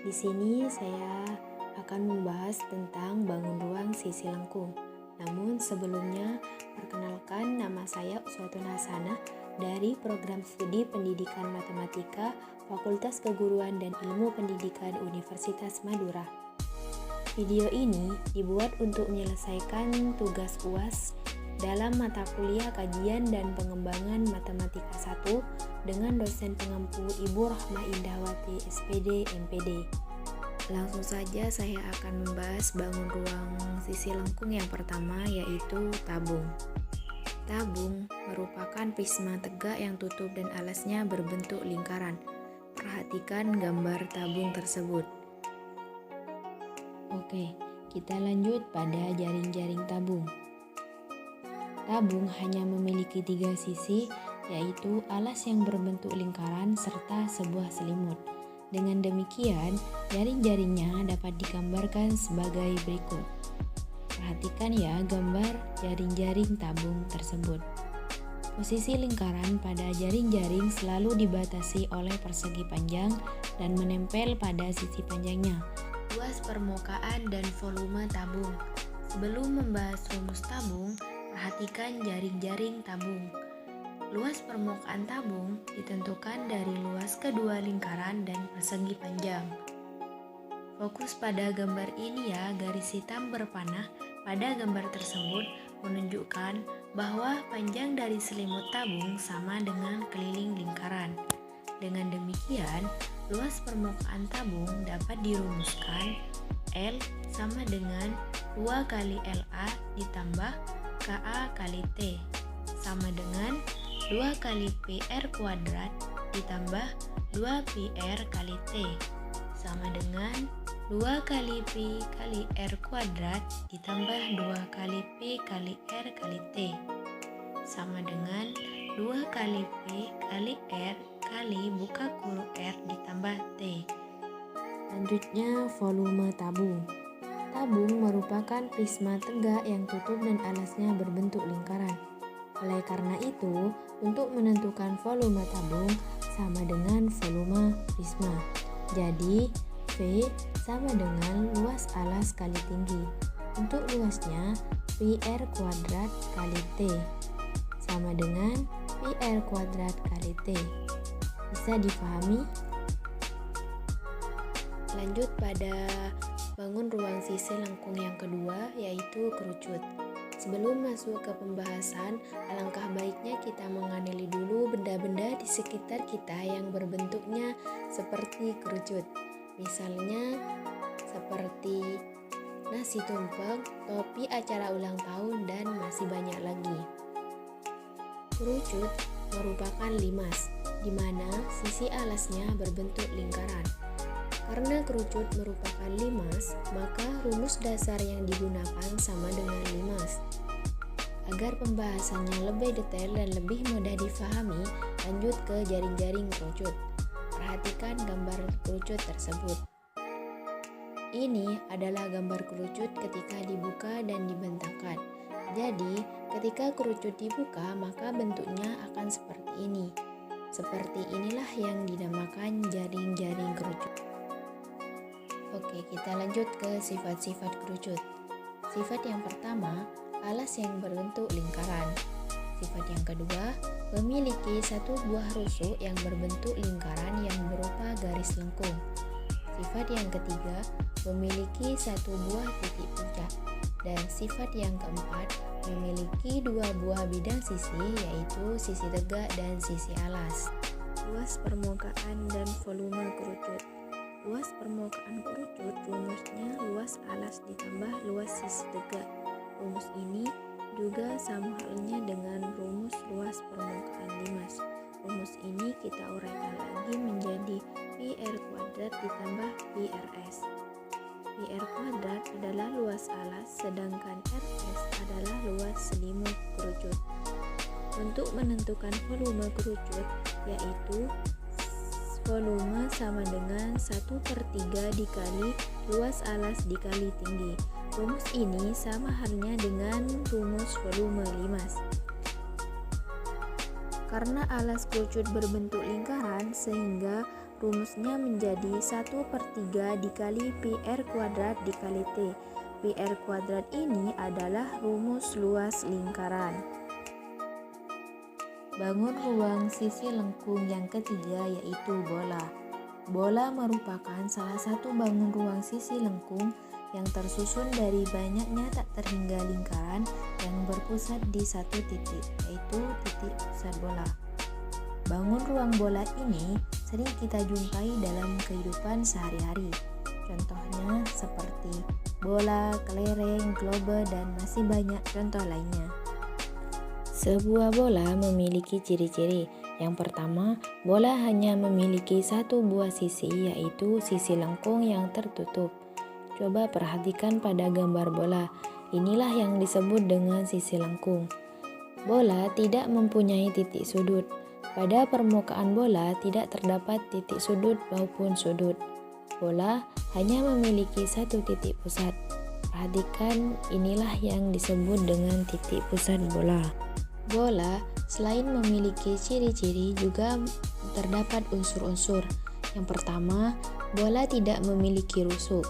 Di sini saya akan membahas tentang bangun ruang sisi lengkung. Namun sebelumnya, perkenalkan, nama saya Uswatun Hasanah dari Program Studi Pendidikan Matematika Fakultas Keguruan dan Ilmu Pendidikan Universitas Madura. Video ini dibuat untuk menyelesaikan tugas UAS dalam mata kuliah Kajian dan Pengembangan Matematika 1 dengan dosen pengampu Ibu Rahmah Indahwati SPD MPD. Langsung saja saya akan membahas bangun ruang sisi lengkung yang pertama, yaitu tabung. Tabung merupakan prisma tegak yang tutup dan alasnya berbentuk lingkaran. Perhatikan gambar tabung tersebut. Oke, kita lanjut pada jaring-jaring tabung. Tabung hanya memiliki 3 sisi, yaitu alas yang berbentuk lingkaran serta sebuah selimut. Dengan demikian, jaring-jaringnya dapat digambarkan sebagai berikut. Perhatikan ya gambar jaring-jaring tabung tersebut. Posisi lingkaran pada jaring-jaring selalu dibatasi oleh persegi panjang dan menempel pada sisi panjangnya. Luas permukaan dan volume tabung. Sebelum membahas rumus tabung, perhatikan jaring-jaring tabung. Luas permukaan tabung ditentukan dari luas kedua lingkaran dan persegi panjang. Fokus pada gambar ini ya, garis hitam berpanah pada gambar tersebut menunjukkan bahwa panjang dari selimut tabung sama dengan keliling lingkaran. Dengan demikian, luas permukaan tabung dapat dirumuskan L sama dengan 2 kali LA ditambah KA kali T sama dengan 2 kali PR kuadrat ditambah 2 PR kali T sama dengan 2 kali P kali R kuadrat ditambah 2 kali P kali R kali T sama dengan 2 kali P kali R kali buka kurung R ditambah T. Selanjutnya, volume tabung. Tabung merupakan prisma tegak yang tutup dan alasnya berbentuk lingkaran. Oleh karena itu, untuk menentukan volume tabung sama dengan volume prisma. Jadi, V sama dengan luas alas kali tinggi. Untuk luasnya, PR kuadrat kali T sama dengan PR kuadrat kali T. Bisa dipahami? Lanjut pada bangun ruang sisi lengkung yang kedua, yaitu kerucut. Sebelum masuk ke pembahasan, alangkah baiknya kita mengenali dulu benda-benda di sekitar kita yang berbentuknya seperti kerucut. Misalnya seperti nasi tumpeng, topi acara ulang tahun, dan masih banyak lagi. Kerucut merupakan limas, di mana sisi alasnya berbentuk lingkaran. Karena kerucut merupakan limas, maka rumus dasar yang digunakan sama dengan limas. Agar pembahasannya lebih detail dan lebih mudah difahami, lanjut ke jaring-jaring kerucut. Perhatikan gambar kerucut tersebut. Ini adalah gambar kerucut ketika dibuka dan dibentangkan. Jadi, ketika kerucut dibuka, maka bentuknya akan seperti ini. Seperti inilah yang dinamakan jaring-jaring kerucut. Oke, kita lanjut ke sifat-sifat kerucut. Sifat yang pertama, alas yang berbentuk lingkaran. Sifat yang kedua, memiliki satu buah rusuk yang berbentuk lingkaran yang berupa garis lengkung. Sifat yang ketiga, memiliki satu buah titik puncak. Dan sifat yang keempat, memiliki 2 buah bidang sisi, yaitu sisi tegak dan sisi alas. Luas permukaan dan volume kerucut. Luas permukaan kerucut rumusnya luas alas ditambah luas sisi tegak. Rumus ini juga sama halnya dengan rumus luas permukaan limas. Rumus ini kita uraikan lagi menjadi PR kuadrat ditambah PRS. PR kuadrat adalah luas alas, sedangkan RS adalah luas selimut kerucut. Untuk menentukan volume kerucut, yaitu volume sama dengan 1/3 dikali luas alas dikali tinggi. Rumus ini sama halnya dengan rumus volume limas. Karena alas kerucut berbentuk lingkaran, sehingga rumusnya menjadi 1/3 dikali pi r kuadrat dikali T. Pi r kuadrat ini adalah rumus luas lingkaran. Bangun ruang sisi lengkung yang ketiga yaitu bola. Bola merupakan salah satu bangun ruang sisi lengkung yang tersusun dari banyaknya tak terhingga lingkaran yang berpusat di satu titik, yaitu titik pusat bola. Bangun ruang bola ini sering kita jumpai dalam kehidupan sehari-hari. Contohnya seperti bola, kelereng, globe, dan masih banyak contoh lainnya. Sebuah bola memiliki ciri-ciri. Yang pertama, bola hanya memiliki satu buah sisi, yaitu sisi lengkung yang tertutup. Coba perhatikan pada gambar bola. Inilah yang disebut dengan sisi lengkung. Bola tidak mempunyai titik sudut. Pada permukaan bola tidak terdapat titik sudut maupun sudut. Bola hanya memiliki satu titik pusat. Perhatikan, inilah yang disebut dengan titik pusat bola. Bola selain memiliki ciri-ciri juga terdapat unsur-unsur. Yang pertama, bola tidak memiliki rusuk.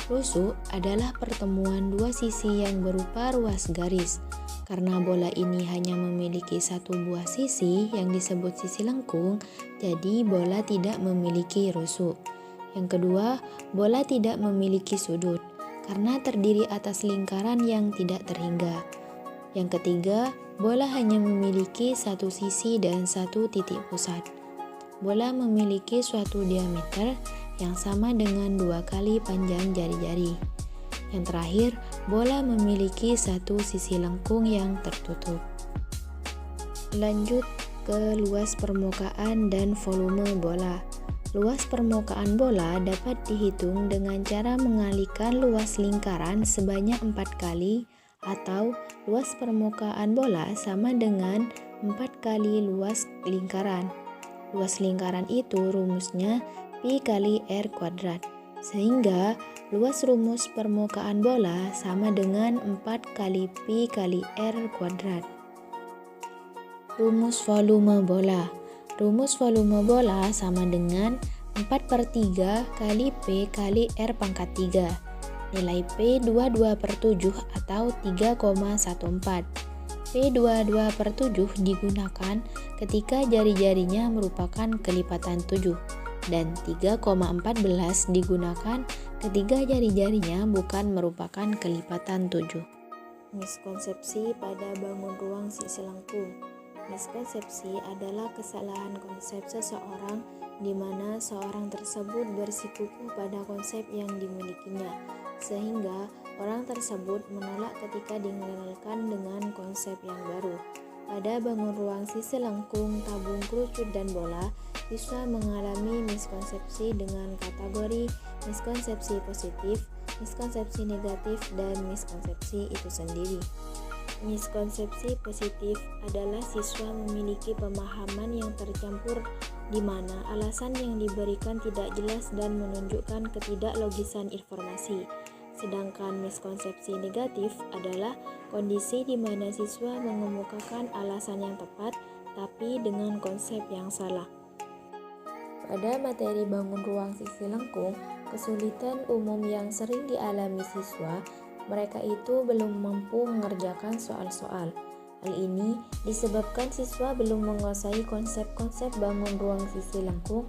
Rusuk adalah pertemuan dua sisi yang berupa ruas garis. Karena bola ini hanya memiliki satu buah sisi yang disebut sisi lengkung, jadi bola tidak memiliki rusuk. Yang kedua, bola tidak memiliki sudut karena terdiri atas lingkaran yang tidak terhingga. Yang ketiga, bola hanya memiliki satu sisi dan satu titik pusat. Bola memiliki suatu diameter yang sama dengan 2 kali panjang jari-jari. Yang terakhir, bola memiliki satu sisi lengkung yang tertutup. Lanjut ke luas permukaan dan volume bola. Luas permukaan bola dapat dihitung dengan cara mengalihkan luas lingkaran sebanyak 4 kali, atau luas permukaan bola sama dengan 4 kali luas lingkaran. Luas lingkaran itu rumusnya pi kali r kuadrat, sehingga luas rumus permukaan bola sama dengan 4 kali pi kali r kuadrat. Rumus volume bola. Rumus volume bola sama dengan 4/3 kali P kali R pangkat 3. Nilai P 22/7 atau 3,14. P 22/7 digunakan ketika jari-jarinya merupakan kelipatan 7 dan 3,14 digunakan ketika jari-jarinya bukan merupakan kelipatan 7. Miskonsepsi pada bangun ruang sisi lengkung. Miskonsepsi adalah kesalahan konsep seseorang di mana seorang tersebut bersikukuh pada konsep yang dimilikinya, sehingga orang tersebut menolak ketika dikenalkan dengan konsep yang baru. Pada bangun ruang sisi lengkung, tabung, kerucut, dan bola, siswa mengalami miskonsepsi dengan kategori miskonsepsi positif, miskonsepsi negatif, dan miskonsepsi itu sendiri. Miskonsepsi positif adalah siswa memiliki pemahaman yang tercampur di mana alasan yang diberikan tidak jelas dan menunjukkan ketidaklogisan informasi. Sedangkan miskonsepsi negatif adalah kondisi di mana siswa mengemukakan alasan yang tepat tapi dengan konsep yang salah. Pada materi bangun ruang sisi lengkung, kesulitan umum yang sering dialami siswa, mereka itu belum mampu mengerjakan soal-soal. Hal ini disebabkan siswa belum menguasai konsep-konsep bangun ruang sisi lengkung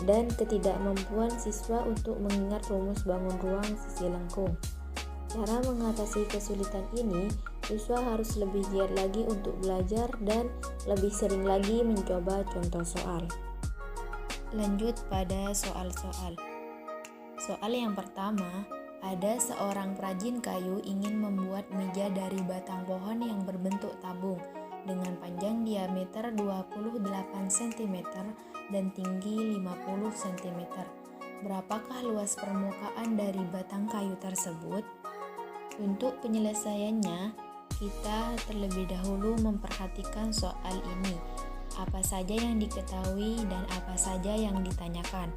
dan ketidakmampuan siswa untuk mengingat rumus bangun ruang sisi lengkung. Cara mengatasi kesulitan ini, siswa harus lebih giat lagi untuk belajar dan lebih sering lagi mencoba contoh soal. Lanjut pada soal-soal. Soal yang pertama, ada seorang perajin kayu ingin membuat meja dari batang pohon yang berbentuk tabung dengan panjang diameter 28 cm dan tinggi 50 cm. Berapakah luas permukaan dari batang kayu tersebut? Untuk penyelesaiannya, kita terlebih dahulu memperhatikan soal ini. Apa saja yang diketahui dan apa saja yang ditanyakan.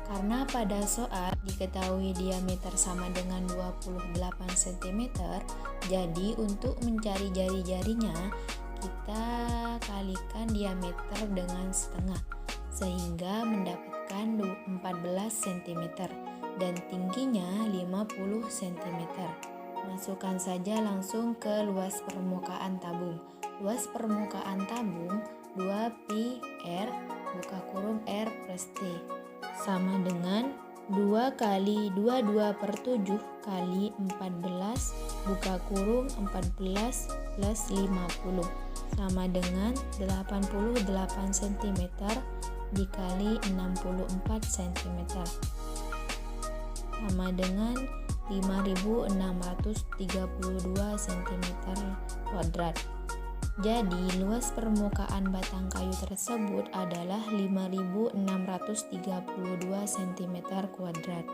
Karena pada soal diketahui diameter sama dengan 28 cm, jadi untuk mencari jari-jarinya, kita kalikan diameter dengan setengah, sehingga mendapatkan menggunakan 14 cm dan tingginya 50 cm. Masukkan saja langsung ke luas permukaan tabung. Luas permukaan tabung 2 pi R buka kurung R plus T sama dengan 2 kali 22/7 kali 14 buka kurung 14 plus 50 sama dengan 88 cm dikali 64 cm sama dengan 5632 cm kuadrat. Jadi luas permukaan batang kayu tersebut adalah 5632 cm kuadrat.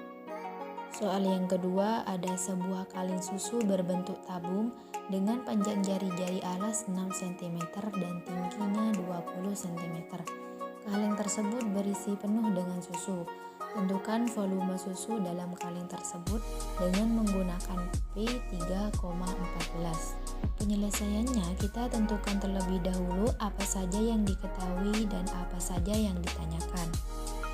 Soal yang kedua, ada sebuah kaleng susu berbentuk tabung dengan panjang jari-jari alas 6 cm dan tingginya 20 cm. Kaleng tersebut berisi penuh dengan susu. Tentukan volume susu dalam kaleng tersebut dengan menggunakan P3,14. Penyelesaiannya, kita tentukan terlebih dahulu apa saja yang diketahui dan apa saja yang ditanyakan.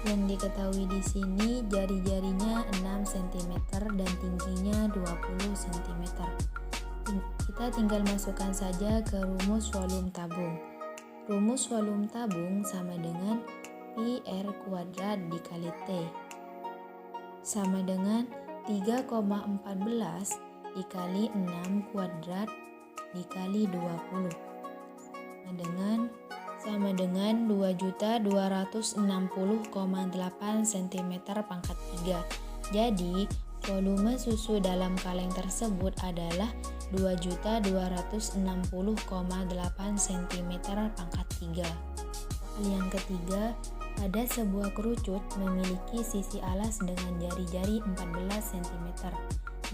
Yang diketahui di sini jari-jarinya 6 cm dan tingginya 20 cm. Kita tinggal masukkan saja ke rumus volume tabung. Rumus volume tabung sama dengan pi R kuadrat dikali T sama dengan 3,14 dikali 6 kuadrat dikali 20 sama dengan 2.260,8 cm pangkat 3. Jadi volume susu dalam kaleng tersebut adalah 2.260,8 cm pangkat 3. Yang ketiga, pada sebuah kerucut memiliki sisi alas dengan jari-jari 14 cm.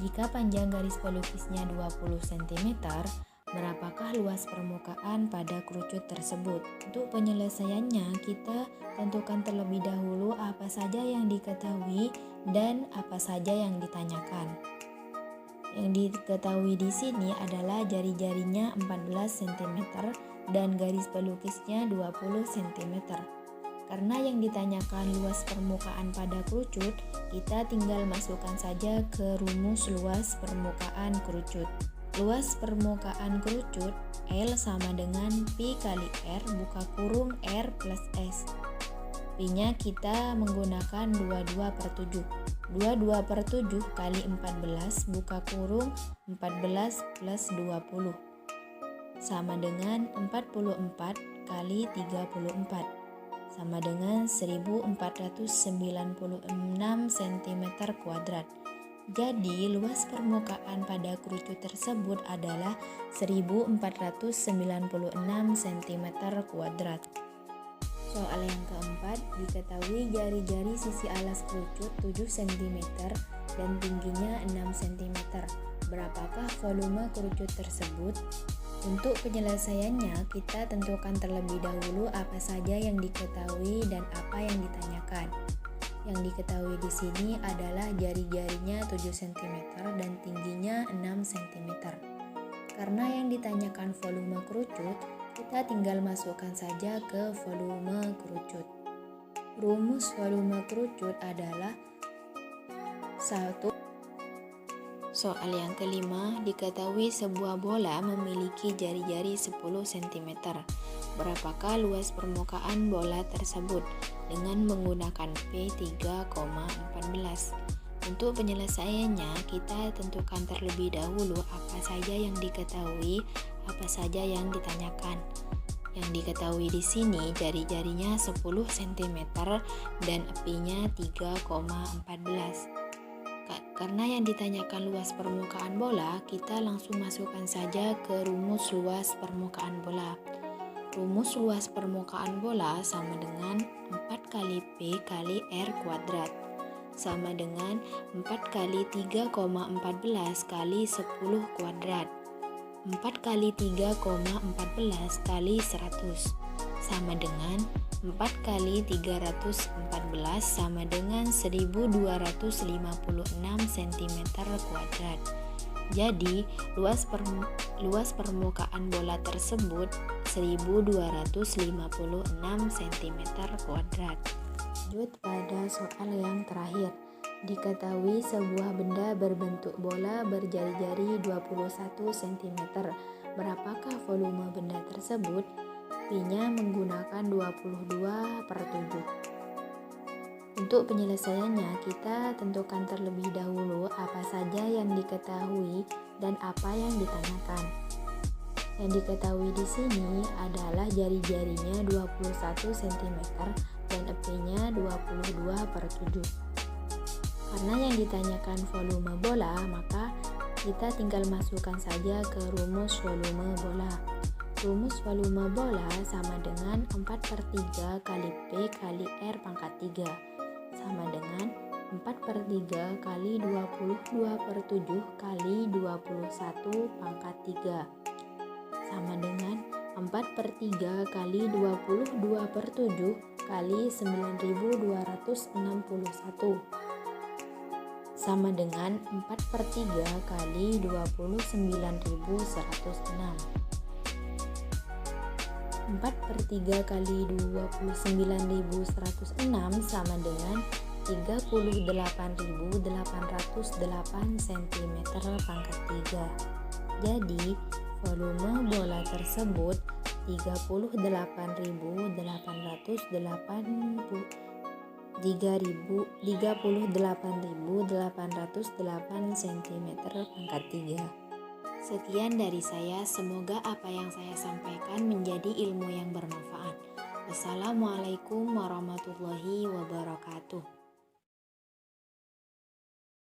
Jika panjang garis pelukisnya 20 cm, berapakah luas permukaan pada kerucut tersebut? Untuk penyelesaiannya, kita tentukan terlebih dahulu apa saja yang diketahui dan apa saja yang ditanyakan. Yang diketahui di sini adalah jari-jarinya 14 cm dan garis pelukisnya 20 cm. Karena yang ditanyakan luas permukaan pada kerucut, kita tinggal masukkan saja ke rumus luas permukaan kerucut. Luas permukaan kerucut L sama dengan pi kali R buka kurung R plus S. Pi-nya kita menggunakan 22/7. 22/7 kali 14 buka kurung 14 plus 20 sama dengan 44 kali 34 sama dengan 1496 cm kuadrat. Jadi luas permukaan pada kerucut tersebut adalah 1496 cm kuadrat. Soal yang keempat, diketahui jari-jari sisi alas kerucut 7 cm dan tingginya 6 cm. Berapakah volume kerucut tersebut? Untuk penyelesaiannya, kita tentukan terlebih dahulu apa saja yang diketahui dan apa yang ditanyakan. Yang diketahui di sini adalah jari-jarinya 7 cm dan tingginya 6 cm. Karena yang ditanyakan volume kerucut, kita tinggal masukkan saja ke volume kerucut. Rumus volume kerucut adalah 1. Soal yang kelima, diketahui sebuah bola memiliki jari-jari 10 cm. Berapakah luas permukaan bola tersebut dengan menggunakan P3,14? Untuk penyelesaiannya, kita tentukan terlebih dahulu apa saja yang diketahui, apa saja yang ditanyakan. Yang diketahui di sini jari-jarinya 10 cm dan pi-nya 3,14. Karena yang ditanyakan luas permukaan bola, kita langsung masukkan saja ke rumus luas permukaan bola. Rumus luas permukaan bola sama dengan 4 kali P kali R kuadrat sama dengan 4 kali 3,14 kali 10 kuadrat. 4 kali 3,14 kali 100 sama dengan 4 kali 314 sama dengan 1256 cm kuadrat. Jadi, luas permukaan bola tersebut 1256 cm kuadrat. Lanjut pada soal yang terakhir. Diketahui sebuah benda berbentuk bola berjari-jari 21 cm. Berapakah volume benda tersebut? Pi-nya menggunakan 22/7. Untuk penyelesaiannya, kita tentukan terlebih dahulu apa saja yang diketahui dan apa yang ditanyakan. Yang diketahui di sini adalah jari-jarinya 21 cm dan Pi-nya 22/7. Karena yang ditanyakan volume bola, maka kita tinggal masukkan saja ke rumus volume bola. Rumus volume bola sama dengan 4/3 kali P kali R pangkat 3 sama dengan 4/3 kali 22/7 kali 21 pangkat 3 sama dengan 4/3 kali 22/7 kali 9261 sama dengan 4/3 kali 29.106. 4/3 kali 29.106 sama dengan 38.808 cm pangkat 3. Jadi volume bola tersebut 38.808 cm pangkat 3. Sekian dari saya, semoga apa yang saya sampaikan menjadi ilmu yang bermanfaat. Wassalamualaikum warahmatullahi wabarakatuh.